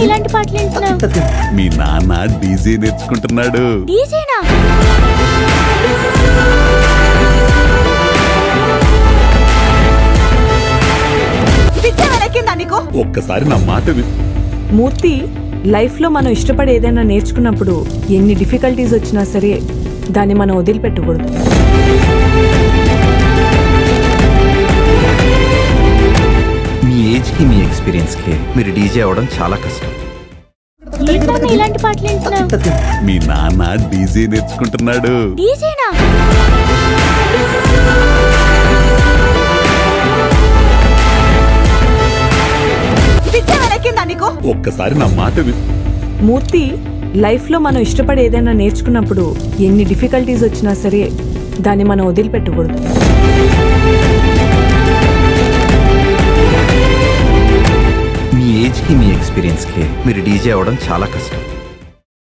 ఇలాంటి పాటలు వింటున్నావు? మీ నాన్న డీజే నేర్చుకుంటున్నాడు. డీజేనా? ఒక్కసారి నా మాట మూర్తి, లైఫ్ లో మనం ఇష్టపడి ఏదైనా నేర్చుకున్నప్పుడు ఎన్ని డిఫికల్టీస్ వచ్చినా సరే దాన్ని మనం వదిలిపెట్టకూడదు. మీ ఏజ్ కి మీ ఎక్స్పీరియన్స్ కి మీరు డీజే అవడం చాలా కష్టం. ఇలాంటి పాటలు వింటున్నావు? మీ నాన్న డీజే నేర్చుకుంటున్నాడు. డీజేనా? ఒక్కసారి నా మాట మూర్తి, లైఫ్ లో మనం ఇష్టపడి ఏదైనా నేర్చుకున్నప్పుడు ఎన్ని డిఫికల్టీస్ వచ్చినా సరే దాన్ని మనం వదిలిపెట్టకూడదు. మీ ఏజ్ కి మీ ఎక్స్పీరియన్స్ కి మీరు డీజే అవడం చాలా కష్టం.